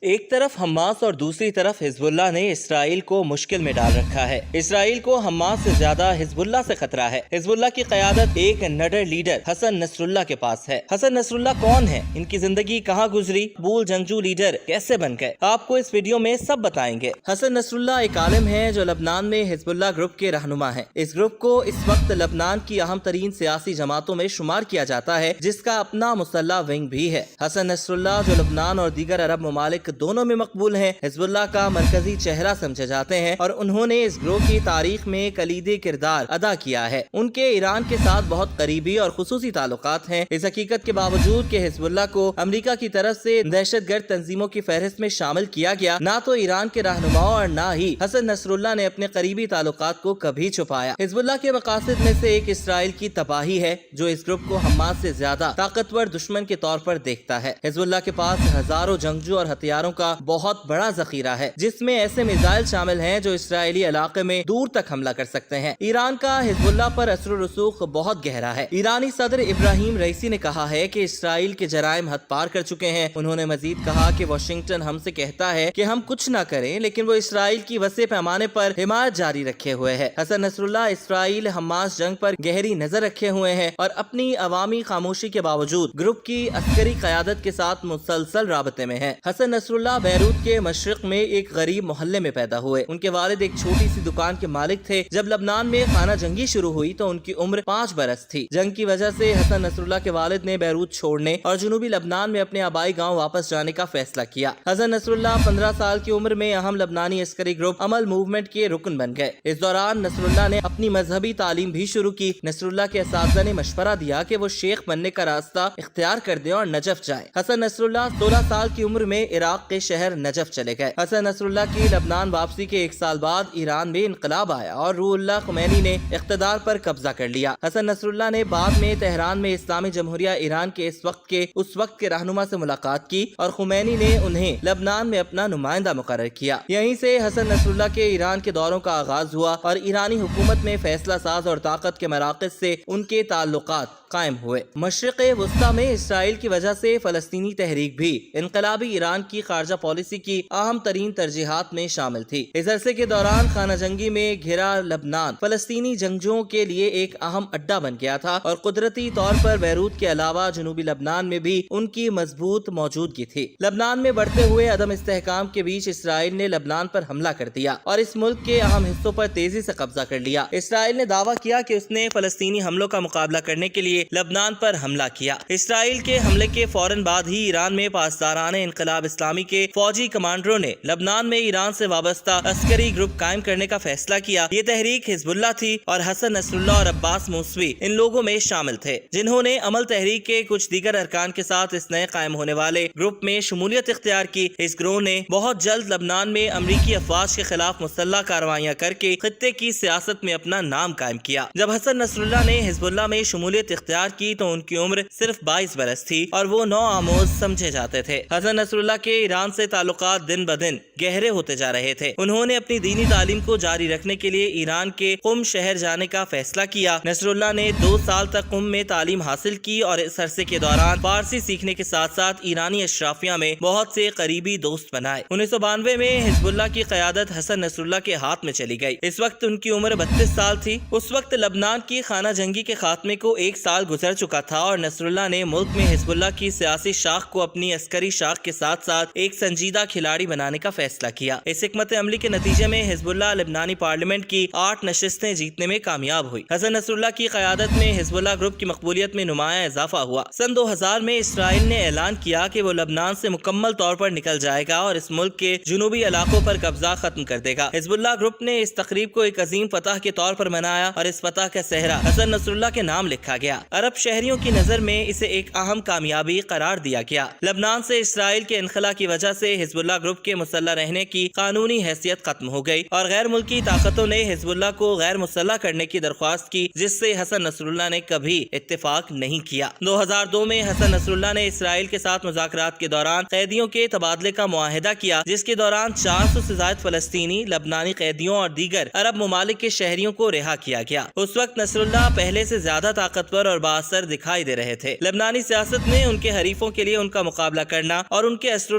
ایک طرف حماس اور دوسری طرف حزب اللہ نے اسرائیل کو مشکل میں ڈال رکھا ہے۔ اسرائیل کو حماس سے زیادہ حزب اللہ سے خطرہ ہے۔ حزب اللہ کی قیادت ایک نڈر لیڈر حسن نصر اللہ کے پاس ہے۔ حسن نصر اللہ کون ہے؟ ان کی زندگی کہاں گزری؟ مقبول جنگجو لیڈر کیسے بن گئے؟ آپ کو اس ویڈیو میں سب بتائیں گے۔ حسن نصر اللہ ایک عالم ہے جو لبنان میں حزب اللہ گروپ کے رہنما ہیں۔ اس گروپ کو اس وقت لبنان کی اہم ترین سیاسی جماعتوں میں شمار کیا جاتا ہے، جس کا اپنا مسلح ونگ بھی ہے۔ حسن نصر اللہ جو لبنان اور دیگر عرب ممالک دونوں میں مقبول ہیں، حزب اللہ کا مرکزی چہرہ سمجھے جاتے ہیں اور انہوں نے اس گروہ کی تاریخ میں کلیدی کردار ادا کیا ہے۔ ان کے ایران کے ساتھ بہت قریبی اور خصوصی تعلقات ہیں۔ اس حقیقت کے باوجود کہ حزب اللہ کو امریکہ کی طرف سے دہشت گرد تنظیموں کی فہرست میں شامل کیا گیا، نہ تو ایران کے رہنماؤں اور نہ ہی حسن نصر اللہ نے اپنے قریبی تعلقات کو کبھی چھپایا۔ حزب اللہ کے مقاصد میں سے ایک اسرائیل کی تباہی ہے، جو اس گروپ کو حماس سے زیادہ طاقتور دشمن کے طور پر دیکھتا ہے۔ حزب اللہ کے پاس ہزاروں جنگجو اور ہتھیاروں کا بہت بڑا ذخیرہ ہے، جس میں ایسے میزائل شامل ہیں جو اسرائیلی علاقے میں دور تک حملہ کر سکتے ہیں۔ ایران کا حزب اللہ پر اثر و رسوخ بہت گہرا ہے۔ ایرانی صدر ابراہیم رئیسی نے کہا ہے کہ اسرائیل کے جرائم حد پار کر چکے ہیں۔ انہوں نے مزید کہا کہ واشنگٹن ہم سے کہتا ہے کہ ہم کچھ نہ کریں، لیکن وہ اسرائیل کی وسیع پیمانے پر حمایت جاری رکھے ہوئے ہے۔ حسن نصر اللہ اسرائیل حماس جنگ پر گہری نظر رکھے ہوئے ہیں اور اپنی عوامی خاموشی کے باوجود گروپ کی عسکری قیادت کے ساتھ مسلسل رابطے میں ہے۔ حسن نصر اللہ بیروت کے مشرق میں ایک غریب محلے میں پیدا ہوئے۔ ان کے والد ایک چھوٹی سی دکان کے مالک تھے۔ جب لبنان میں خانہ جنگی شروع ہوئی تو ان کی عمر 5 برس تھی۔ جنگ کی وجہ سے حسن نصر اللہ کے والد نے بیروت چھوڑنے اور جنوبی لبنان میں اپنے آبائی گاؤں واپس جانے کا فیصلہ کیا۔ حسن نصر اللہ 15 سال کی عمر میں اہم لبنانی عسکری گروپ عمل موومنٹ کے رکن بن گئے۔ اس دوران نصر اللہ نے اپنی مذہبی تعلیم بھی شروع کی۔ نصر اللہ کے اساتذہ نے مشورہ دیا کہ وہ شیخ بننے کا راستہ اختیار کر دیں اور نجف جائے۔ حسن نصر اللہ 16 سال کی عمر میں عراق کے شہر نجف چلے گئے۔ حسن نصر اللہ کی لبنان واپسی کے 1 سال بعد ایران میں انقلاب آیا اور روح اللہ خمینی نے اقتدار پر قبضہ کر لیا۔ حسن نصر اللہ نے بعد میں تہران میں اسلامی جمہوریہ ایران کے اس وقت کے رہنما سے ملاقات کی اور خمینی نے انہیں لبنان میں اپنا نمائندہ مقرر کیا۔ یہیں سے حسن نصر اللہ کے ایران کے دوروں کا آغاز ہوا اور ایرانی حکومت میں فیصلہ ساز اور طاقت کے مراکز سے ان کے تعلقات قائم ہوئے۔ مشرق وسطی میں اسرائیل کی وجہ سے فلسطینی تحریک بھی انقلابی ایران کی خارجہ پالیسی کی اہم ترین ترجیحات میں شامل تھی۔ اس عرصے کے دوران خانہ جنگی میں گھرا لبنان فلسطینی جنگجوؤں کے لیے ایک اہم اڈا بن گیا تھا اور قدرتی طور پر بیروت کے علاوہ جنوبی لبنان میں بھی ان کی مضبوط موجودگی تھی۔ لبنان میں بڑھتے ہوئے عدم استحکام کے بیچ اسرائیل نے لبنان پر حملہ کر دیا اور اس ملک کے اہم حصوں پر تیزی سے قبضہ کر لیا۔ اسرائیل نے دعویٰ کیا کہ اس نے فلسطینی حملوں کا مقابلہ کرنے کے لیے لبنان پر حملہ کیا۔ اسرائیل کے حملے کے فوراً بعد ہی ایران میں پاسداران انقلاب اسلامی کے فوجی کمانڈروں نے لبنان میں ایران سے وابستہ عسکری گروپ قائم کرنے کا فیصلہ کیا۔ یہ تحریک حزب اللہ تھی اور حسن نصر اللہ اور عباس موسوی ان لوگوں میں شامل تھے، جنہوں نے عمل تحریک کے کچھ دیگر ارکان کے ساتھ اس نئے قائم ہونے والے گروپ میں شمولیت اختیار کی۔ اس گروہ نے بہت جلد لبنان میں امریکی افواج کے خلاف مسلح کارروائیاں کر کے خطے کی سیاست میں اپنا نام قائم کیا۔ جب حسن نصر اللہ نے حزب اللہ میں شمولیت اختیار کی تو ان کی عمر صرف 22 برس تھی اور وہ نو آموز سمجھے جاتے تھے۔ حسن نصر اللہ کے ایران سے تعلقات دن بدن گہرے ہوتے جا رہے تھے۔ انہوں نے اپنی دینی تعلیم کو جاری رکھنے کے لیے ایران کے قم شہر جانے کا فیصلہ کیا۔ نصر اللہ نے 2 سال تک قم میں تعلیم حاصل کی اور اس عرصے کے دوران فارسی سیکھنے کے ساتھ ساتھ ایرانی اشرافیہ میں بہت سے قریبی دوست بنائے۔ 1992 میں حزب اللہ کی قیادت حسن نصر اللہ کے ہاتھ میں چلی گئی۔ اس وقت ان کی عمر 32 سال تھی۔ اس وقت لبنان کی خانہ جنگی کے خاتمے کو 1 سال گزر چکا تھا اور نصر اللہ نے ملک میں حزب اللہ کی سیاسی شاخ کو اپنی عسکری شاخ کے ساتھ ساتھ ایک سنجیدہ کھلاڑی بنانے کا فیصلہ کیا۔ اس حکمت عملی کے نتیجے میں حزب اللہ لبنانی پارلیمنٹ کی 8 نشستیں جیتنے میں کامیاب ہوئی۔ حسن نصر اللہ کی قیادت میں حزب اللہ گروپ کی مقبولیت میں نمایاں اضافہ ہوا۔ سن 2000 میں اسرائیل نے اعلان کیا کہ وہ لبنان سے مکمل طور پر نکل جائے گا اور اس ملک کے جنوبی علاقوں پر قبضہ ختم کر دے گا۔ حزب اللہ گروپ نے اس تقریب کو ایک عظیم فتح کے طور پر منایا اور اس فتح کا صحرا حسن نصر اللہ کے نام لکھا گیا۔ عرب شہریوں کی نظر میں اسے ایک اہم کامیابی قرار دیا گیا۔ لبنان سے اسرائیل کے انخلا کی وجہ سے حزب اللہ گروپ کے مسلح رہنے کی قانونی حیثیت ختم ہو گئی اور غیر ملکی طاقتوں نے حزب اللہ کو غیر مسلح کرنے کی درخواست کی، جس سے حسن نصر اللہ نے کبھی اتفاق نہیں کیا۔ 2002 میں حسن نصر اللہ نے اسرائیل کے ساتھ مذاکرات کے دوران قیدیوں کے تبادلے کا معاہدہ کیا، جس کے دوران 400 سے زائد فلسطینی، لبنانی قیدیوں اور دیگر عرب ممالک کے شہریوں کو رہا کیا گیا۔ اس وقت نصر اللہ پہلے سے زیادہ طاقتور اور بااثر دکھائی دے رہے تھے۔ لبنانی سیاست میں ان کے حریفوں کے لیے ان کا مقابلہ کرنا اور ان کے اثر و